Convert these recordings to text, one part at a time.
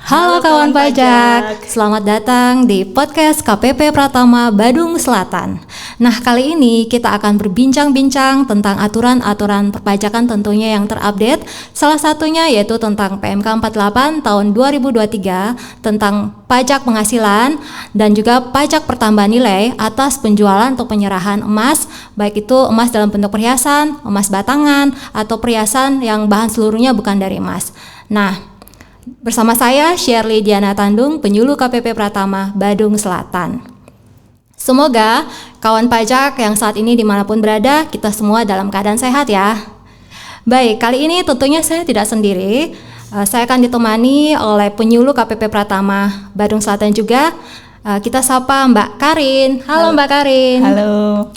Halo kawan pajak, selamat datang di podcast KPP Pratama Badung Selatan. Nah, kali ini kita akan berbincang-bincang tentang aturan-aturan perpajakan tentunya yang terupdate. Salah satunya yaitu tentang PMK 48 tahun 2023 tentang pajak penghasilan dan juga pajak pertambahan nilai atas penjualan atau penyerahan emas, baik itu emas dalam bentuk perhiasan, emas batangan, atau perhiasan yang bahan seluruhnya bukan dari emas. Nah, bersama saya Shirley Diana Tandung, penyuluh KPP Pratama Badung Selatan. Semoga kawan pajak yang saat ini dimanapun berada, kita semua dalam keadaan sehat ya. Baik, kali ini tentunya saya tidak sendiri. Saya akan ditemani oleh penyuluh KPP Pratama Badung Selatan juga. Kita sapa Mbak Karin. Halo Mbak Karin. Halo.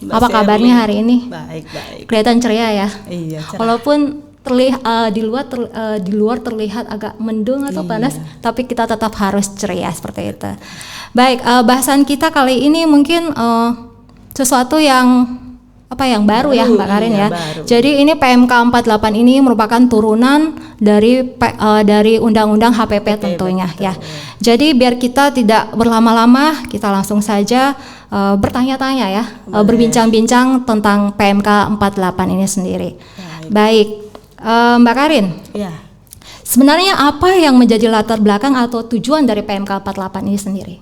Apa kabarnya hari ini? Baik. Kelihatan ceria ya. Iya. Cerah. Walaupun di luar terlihat agak mendung atau panas, tapi kita tetap harus ceria seperti itu. Baik, bahasan kita kali ini mungkin sesuatu yang baru ya Mbak Karin ya. Baru. Jadi ini PMK 48 ini merupakan turunan dari Undang-Undang HPP tentunya ya. Jadi biar kita tidak berlama-lama, kita langsung saja bertanya-tanya ya, berbincang-bincang tentang PMK 48 ini sendiri. Baik. Mbak Karin, ya. Sebenarnya apa yang menjadi latar belakang atau tujuan dari PMK 48 ini sendiri?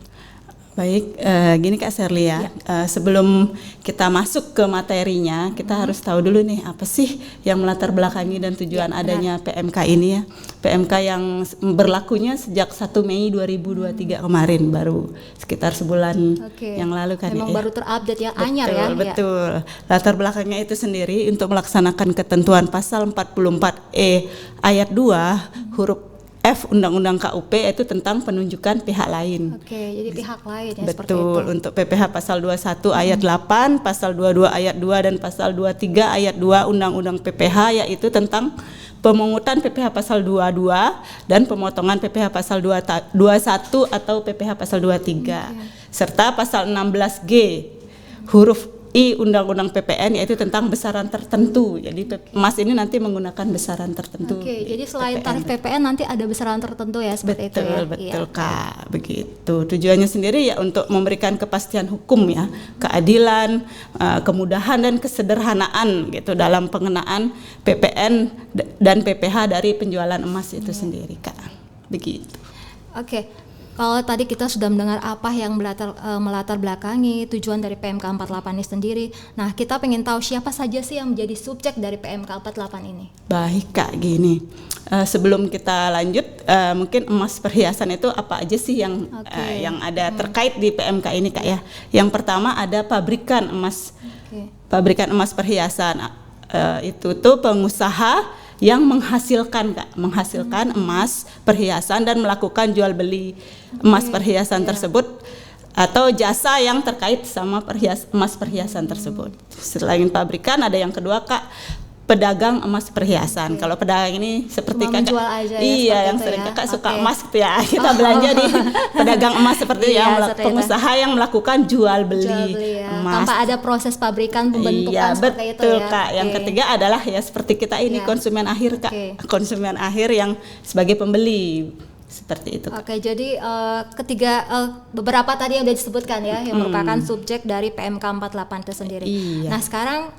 Baik, gini Kak Shirley ya. Sebelum kita masuk ke materinya, kita harus tahu dulu nih apa sih yang melatar belakangi dan tujuan adanya PMK ini ya. PMK yang berlakunya sejak 1 Mei 2023 kemarin, baru sekitar sebulan yang lalu kan. Memang baru terupdate ya, anyar ya. Betul. Latar belakangnya itu sendiri untuk melaksanakan ketentuan pasal 44E ayat 2 huruf F Undang-Undang KUP itu tentang penunjukan pihak lain. Jadi pihak lain ya. Betul, untuk PPh pasal 21 ayat 8, pasal 22 ayat 2 dan pasal 23 ayat 2 Undang-Undang PPh yaitu tentang pemungutan PPh pasal 22 dan pemotongan PPh pasal 21 atau PPh pasal 23. Serta pasal 16G huruf I Undang-Undang PPN yaitu tentang besaran tertentu. Jadi emas ini nanti menggunakan besaran tertentu. Jadi selain tarif PPN nanti ada besaran tertentu ya seperti itu ya. Betul Kak, begitu. Tujuannya sendiri ya untuk memberikan kepastian hukum ya, keadilan, kemudahan dan kesederhanaan gitu dalam pengenaan PPN dan PPh dari penjualan emas itu sendiri Kak. Begitu. Kalau tadi kita sudah mendengar apa yang melatar belakangi tujuan dari PMK 48 ini sendiri. Nah, kita pengen tahu siapa saja sih yang menjadi subjek dari PMK 48 ini. Baik Kak, gini. Sebelum kita lanjut, mungkin emas perhiasan itu apa aja sih yang ada terkait di PMK ini Kak ya. Yang pertama ada pabrikan emas. Pabrikan emas perhiasan. Itu tuh pengusaha yang menghasilkan emas perhiasan dan melakukan jual beli emas perhiasan tersebut atau jasa yang terkait sama emas perhiasan tersebut. Selain pabrikan ada yang kedua Kak, pedagang emas perhiasan. Kalau pedagang ini seperti Kakak menjual aja yang sering Kakak suka emas gitu ya. Kita belanja di pedagang emas seperti pengusaha yang melakukan jual beli emas. Tanpa ada proses pabrikan pembentukan seperti itu ya. Betul Kak. Yang ketiga adalah ya seperti kita ini konsumen akhir Kak. Konsumen akhir yang sebagai pembeli. Seperti itu. Jadi ketiga beberapa tadi yang sudah disebutkan ya yang merupakan subjek dari PMK 48 itu sendiri. Nah, sekarang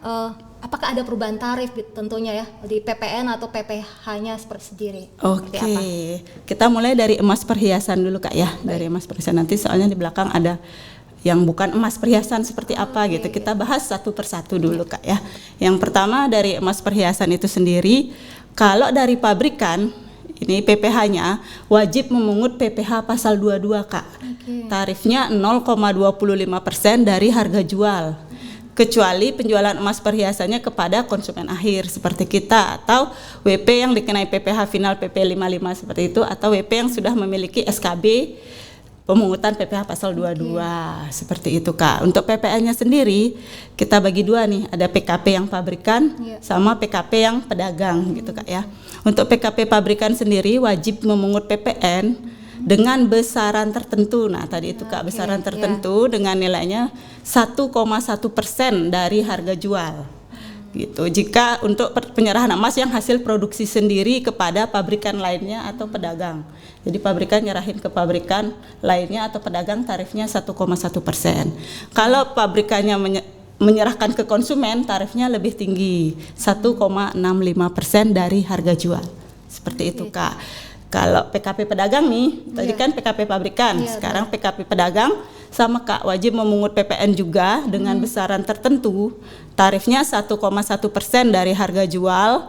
apakah ada perubahan tarif tentunya ya di PPN atau PPh-nya sendiri? Kita mulai dari emas perhiasan dulu Kak ya. Dari emas perhiasan nanti soalnya di belakang ada yang bukan emas perhiasan seperti apa gitu. Kita bahas satu persatu dulu Kak ya. Yang pertama dari emas perhiasan itu sendiri, kalau dari pabrikan ini PPh-nya wajib memungut PPh pasal 22 Kak. Tarifnya 0,25% dari harga jual. Kecuali penjualan emas perhiasannya kepada konsumen akhir seperti kita atau WP yang dikenai PPh final PP 55 seperti itu atau WP yang sudah memiliki SKB pemungutan PPh pasal 22 seperti itu Kak. Untuk PPN-nya sendiri kita bagi dua nih, ada PKP yang pabrikan sama PKP yang pedagang gitu Kak ya. Untuk PKP pabrikan sendiri wajib memungut PPN dengan besaran tertentu. Nah tadi itu Kak, besaran tertentu dengan nilainya 1,1% dari harga jual gitu. Jika untuk penyerahan emas yang hasil produksi sendiri kepada pabrikan lainnya atau pedagang. Jadi pabrikan nyerahin ke pabrikan lainnya atau pedagang tarifnya 1,1%. Kalau pabrikannya menyerahkan ke konsumen tarifnya lebih tinggi, 1,65% dari harga jual. Seperti itu Kak. Kalau PKP pedagang nih, tadi kan PKP pabrikan, sekarang PKP pedagang sama Kak, wajib memungut PPN juga dengan besaran tertentu. Tarifnya 1,1% dari harga jual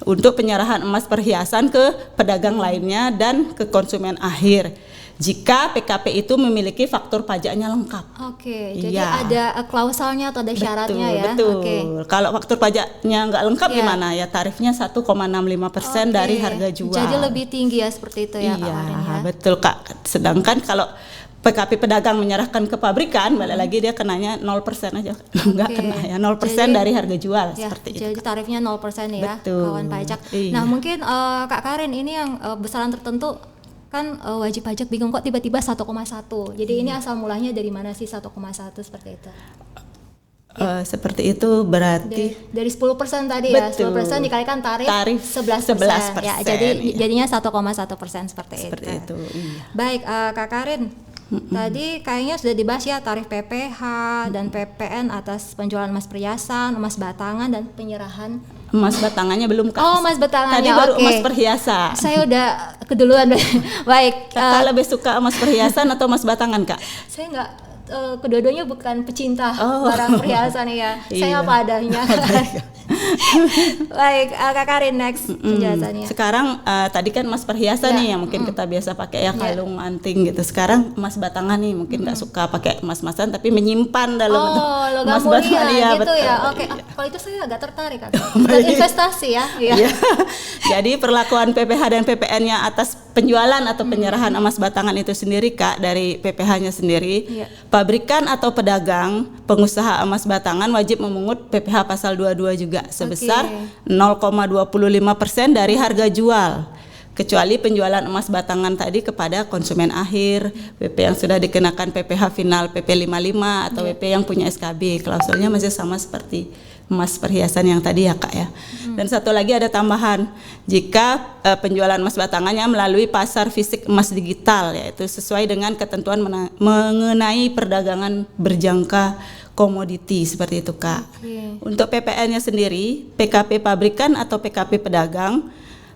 untuk penyerahan emas perhiasan ke pedagang lainnya dan ke konsumen akhir. Jika PKP itu memiliki faktur pajaknya lengkap. Oke, jadi ada klausalnya atau ada syaratnya ya? Betul. Kalau faktur pajaknya nggak lengkap gimana? Ya tarifnya 1,65% dari harga jual. Jadi lebih tinggi ya seperti itu ya Kak Karin ya? Betul Kak. Sedangkan kalau PKP pedagang menyerahkan ke pabrikan, balik lagi dia kenanya 0% aja. Nggak kena ya, 0% dari harga jual seperti itu. Jadi tarifnya 0% ya, kawan pajak. Nah mungkin Kak Karin ini yang besaran tertentu kan wajib pajak bingung kok tiba-tiba 1,1. Jadi ini asal mulanya dari mana sih 1,1 seperti itu? Seperti itu berarti dari 10% tadi ya, 10% dikalikan tarif 11%. Ya, jadinya 1,1% seperti itu. Iya. Baik Kak Karin, tadi kayaknya sudah dibahas ya tarif PPH dan PPN atas penjualan emas perhiasan, emas batangan dan penyerahan. Emas batangannya belum Kak. Oh, emas batangannya. Tadi baru emas perhiasan. Saya udah keduluan. Baik. Kakak lebih suka emas perhiasan atau emas batangan Kak? Saya nggak, kedua-duanya bukan pecinta barang perhiasan ya. Saya apa adanya. Baik, Kak Karin next penjelasannya. Sekarang tadi kan emas perhiasan nih yang mungkin kita biasa pakai ya, kalung, anting gitu. Sekarang emas batangan nih mungkin nggak suka pakai emas-emasan tapi menyimpan dalam logam emas mulia batangan gitu betul. ya. Oke, kalau itu saya agak tertarik Kak. Dan investasi ya. Jadi perlakuan PPH dan PPN-nya atas penjualan atau penyerahan emas batangan itu sendiri Kak, dari PPH-nya sendiri. Pabrikan atau pedagang, pengusaha emas batangan wajib memungut PPH pasal 22 juga sebesar 0,25% dari harga jual, kecuali penjualan emas batangan tadi kepada konsumen akhir, PP yang sudah dikenakan PPH final PP 55 atau PP yang punya SKB. Klausulnya masih sama seperti emas perhiasan yang tadi ya Kak ya. Dan satu lagi ada tambahan, jika penjualan emas batangannya melalui pasar fisik emas digital, yaitu sesuai dengan ketentuan mengenai perdagangan berjangka komoditi seperti itu Kak. Untuk PPN-nya sendiri, PKP pabrikan atau PKP pedagang,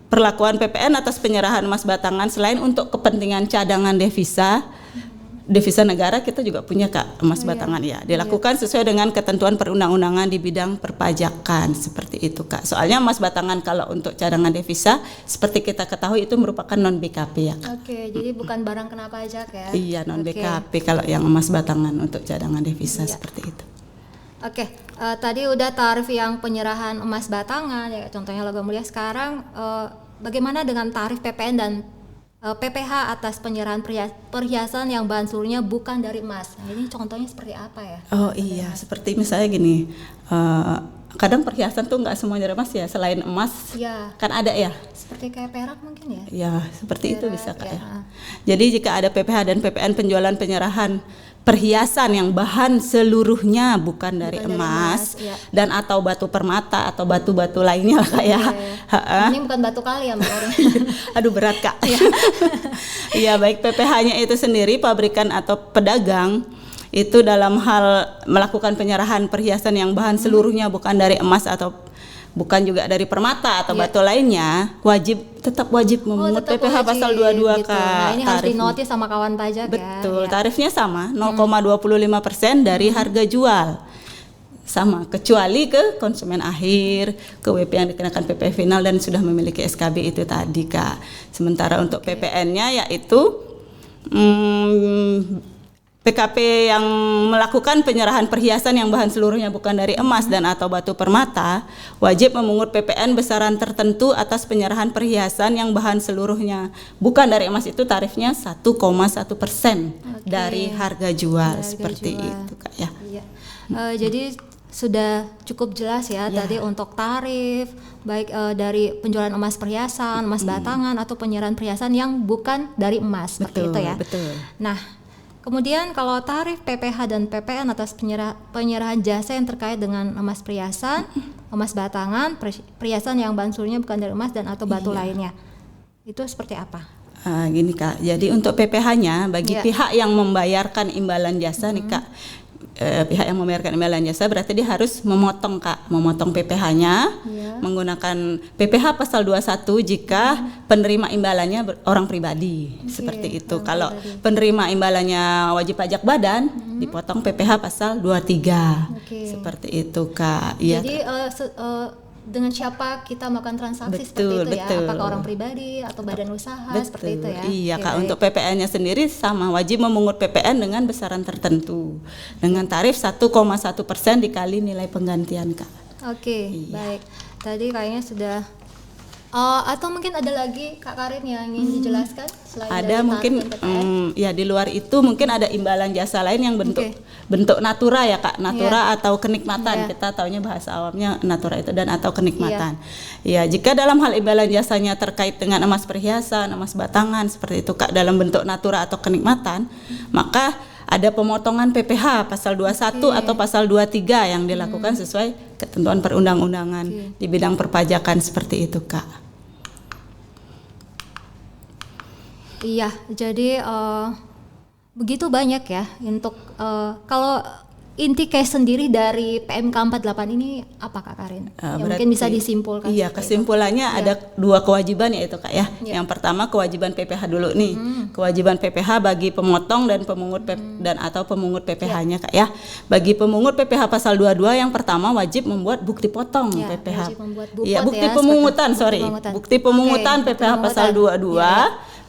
perlakuan PPN atas penyerahan emas batangan selain untuk kepentingan cadangan devisa negara, kita juga punya Kak emas batangan ya. Dilakukan sesuai dengan ketentuan perundang-undangan di bidang perpajakan seperti itu Kak. Soalnya emas batangan kalau untuk cadangan devisa seperti kita ketahui itu merupakan non BKP ya Kak. Oke, jadi bukan barang kena pajak ya. Iya, non BKP kalau yang emas batangan untuk cadangan devisa seperti itu. Oke, tadi udah tarif yang penyerahan emas batangan ya, contohnya logam mulia. Sekarang bagaimana dengan tarif PPN dan PPH atas penyerahan perhiasan yang bahan seluruhnya bukan dari emas? Nah, ini contohnya seperti apa ya? Oh iya, seperti misalnya gini, kadang perhiasan tuh nggak semuanya dari emas ya, selain emas kan ada ya. Seperti kayak perak mungkin ya? Ya, seperti perak, itu bisa Kak ya. Jadi jika ada PPH dan PPN penjualan penyerahan perhiasan yang bahan seluruhnya bukan dari emas dan atau batu permata atau batu-batu lainnya lah Kak ya. Ini bukan batu kali ya Mbak Oren. Aduh berat Kak. Iya, baik PPH-nya itu sendiri pabrikan atau pedagang itu dalam hal melakukan penyerahan perhiasan yang bahan seluruhnya bukan dari emas atau bukan juga dari permata atau batu lainnya, tetap wajib memungut PPH pasal 22 gitu. Nah, ini harus dinotis sama kawan pajak. Betul, tarifnya sama 0,25% dari harga jual. Sama, kecuali ke konsumen akhir, ke WP yang dikenakan PPh final dan sudah memiliki SKB itu tadi Kak. Sementara untuk PPN-nya yaitu PKP yang melakukan penyerahan perhiasan yang bahan seluruhnya bukan dari emas dan atau batu permata wajib memungut PPN besaran tertentu atas penyerahan perhiasan yang bahan seluruhnya bukan dari emas, itu tarifnya 1,1% dari harga jual seperti itu Kak ya. Jadi sudah cukup jelas ya tadi untuk tarif baik dari penjualan emas perhiasan, emas batangan atau penyerahan perhiasan yang bukan dari emas seperti itu ya. Betul. Nah, Kemudian kalau tarif PPH dan PPN atas penyerahan jasa yang terkait dengan emas perhiasan, emas batangan, perhiasan yang bahan suruhnya bukan dari emas dan atau batu lainnya, itu seperti apa? Gini Kak, jadi untuk PPH-nya bagi pihak yang membayarkan imbalan jasa nih Kak, pihak yang membayarkan imbalan jasa berarti dia harus memotong Kak, memotong PPH-nya menggunakan PPH pasal 21 jika penerima imbalannya orang pribadi, seperti itu. Kalau penerima imbalannya wajib pajak badan dipotong PPH pasal 23, seperti itu Kak. Jadi dengan siapa kita melakukan transaksi seperti itu ya, apakah orang pribadi atau badan usaha, seperti itu ya. Iya Kak, untuk PPN-nya sendiri sama, wajib memungut PPN dengan besaran tertentu dengan tarif 1,1% dikali nilai penggantian Kak. Baik. Tadi kayaknya sudah atau mungkin ada lagi Kak Karin yang ingin dijelaskan selain ada mungkin ya di luar itu mungkin ada imbalan jasa lain yang bentuk natura ya Kak, natura atau kenikmatan. Kita taunya bahasa awamnya natura itu dan atau kenikmatan. Ya, jika dalam hal imbalan jasanya terkait dengan emas perhiasan, emas batangan seperti itu Kak dalam bentuk natura atau kenikmatan, maka ada pemotongan PPH pasal 21 atau pasal 23 yang dilakukan sesuai ketentuan perundang-undangan di bidang perpajakan seperti itu Kak. Iya, jadi begitu banyak ya untuk kalau inti case sendiri dari PMK 48 ini apa Kak Karin? Mungkin bisa disimpulkan. Iya, kesimpulannya ada dua kewajiban yaitu Kak ya. Yang pertama kewajiban PPH dulu nih. Kewajiban PPH bagi pemotong dan pemungut dan atau pemungut PPH-nya Kak ya. Bagi pemungut PPH pasal 22 yang pertama wajib membuat bukti potong PPH. Iya, bukti pemungutan, Bukti pemungutan PPH pasal 22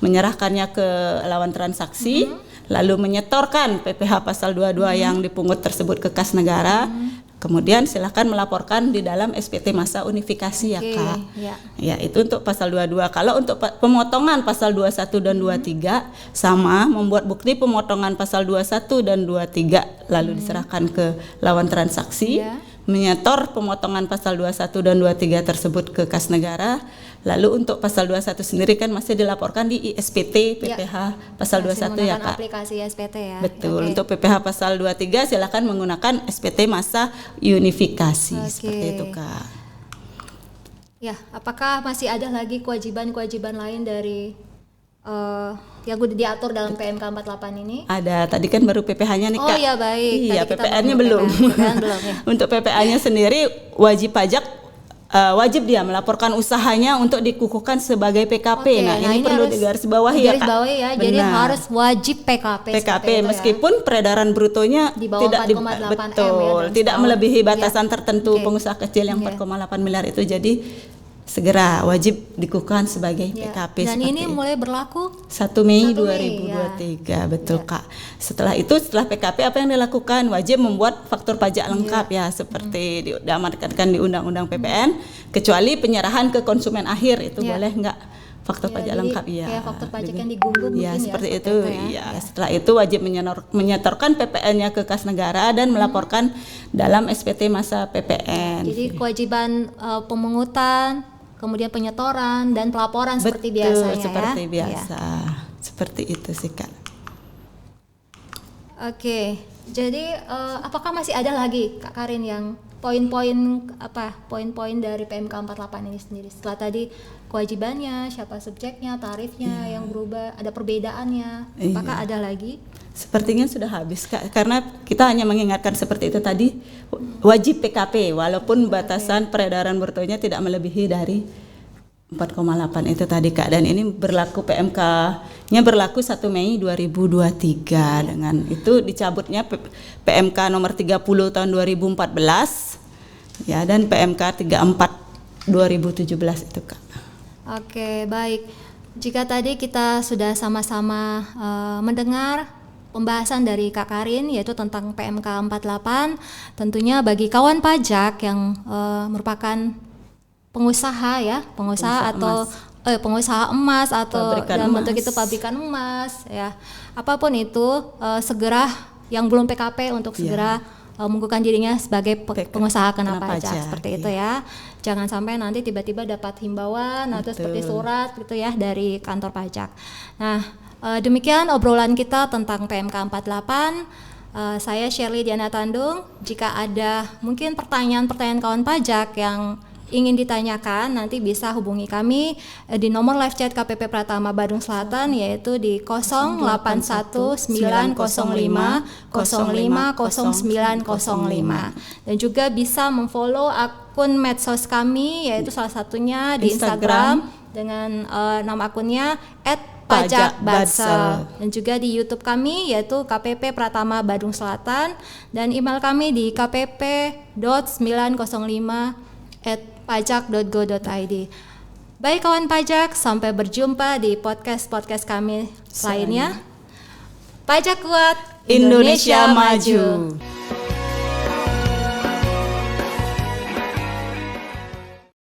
menyerahkannya ke lawan transaksi. Lalu menyetorkan PPH pasal 22 yang dipungut tersebut ke kas negara. Kemudian silakan melaporkan di dalam SPT masa unifikasi ya Kak. Ya, itu untuk pasal 22. Kalau untuk pemotongan pasal 21 dan 23 sama, membuat bukti pemotongan pasal 21 dan 23 lalu diserahkan ke lawan transaksi. Menyetor pemotongan pasal 21 dan 23 tersebut ke kas negara. Lalu untuk pasal 21 sendiri kan masih dilaporkan di ISPT PPH pasal 21 ya Kak. Aplikasi SPT ya. Betul. Untuk PPH pasal 23 silakan menggunakan SPT masa unifikasi seperti itu Kak. Ya, apakah masih ada lagi kewajiban-kewajiban lain dari yang udah diatur dalam PMK 48 ini? Ada, tadi kan baru PPH-nya nih Kak. Oh iya baik. Iya, PPN-nya belum. Untuk PPN-nya sendiri wajib pajak wajib dia melaporkan usahanya untuk dikukuhkan sebagai PKP. Nah, ini perlu digarisbawahi ya Kak. Jadi harus wajib PKP. Meskipun peredaran brutonya di bawah tidak 4,8 M tidak melebihi batasan tertentu pengusaha kecil yang 4,8 miliar itu, jadi segera wajib dikukuhkan sebagai PKP. Dan ini mulai berlaku 1 Mei 2023, betul Kak. Setelah itu, setelah PKP apa yang dilakukan? Wajib membuat faktur pajak lengkap ya, seperti diamanatkan di Undang-Undang PPN, kecuali penyerahan ke konsumen akhir itu boleh enggak faktur pajak lengkap ya. Kayak faktur pajak yang digunggung ya, seperti itu. Setelah itu wajib menyetorkan PPN-nya ke kas negara dan melaporkan dalam SPT masa PPN. Jadi kewajiban pemungutan, kemudian penyetoran dan pelaporan seperti biasanya seperti biasa. Seperti itu sih Kak. Oke. Jadi apakah masih ada lagi Kak Karin yang poin-poin dari PMK 48 ini sendiri? Setelah tadi kewajibannya, siapa subjeknya, tarifnya yang berubah, ada perbedaannya. Apakah ada lagi? Sepertinya sudah habis Kak, karena kita hanya mengingatkan seperti itu tadi, wajib PKP walaupun batasan peredaran brutonya tidak melebihi dari 4,8 itu tadi Kak, dan ini berlaku PMK-nya berlaku 1 Mei 2023. Dengan itu dicabutnya PMK nomor 30 tahun 2014 ya, dan PMK 34 2017 itu Kak. Oke, baik. Jika tadi kita sudah sama-sama mendengar pembahasan dari Kak Karin yaitu tentang PMK 48, tentunya bagi kawan pajak yang merupakan pengusaha atau pengusaha emas atau dalam bentuk itu pabrikan emas ya, apapun itu segera yang belum PKP untuk segera mengukuhkan dirinya sebagai pengusaha kena Kena pajak pajak, seperti itu ya. Jangan sampai nanti tiba-tiba dapat himbauan atau seperti surat gitu ya dari kantor pajak. Nah, demikian obrolan kita tentang PMK 48. Saya Shirley Diana Tandung. Jika ada mungkin pertanyaan-pertanyaan kawan pajak yang ingin ditanyakan, nanti bisa hubungi kami di nomor live chat KPP Pratama Badung Selatan, yaitu di 081905050905 dan juga bisa memfollow akun medsos kami, yaitu salah satunya di Instagram dengan nama akunnya @pajakbadsel, dan juga di YouTube kami yaitu KPP Pratama Badung Selatan, dan email kami di kpp.905@pajak.go.id. Baik kawan pajak, sampai berjumpa di podcast kami lainnya. Pajak kuat, Indonesia maju.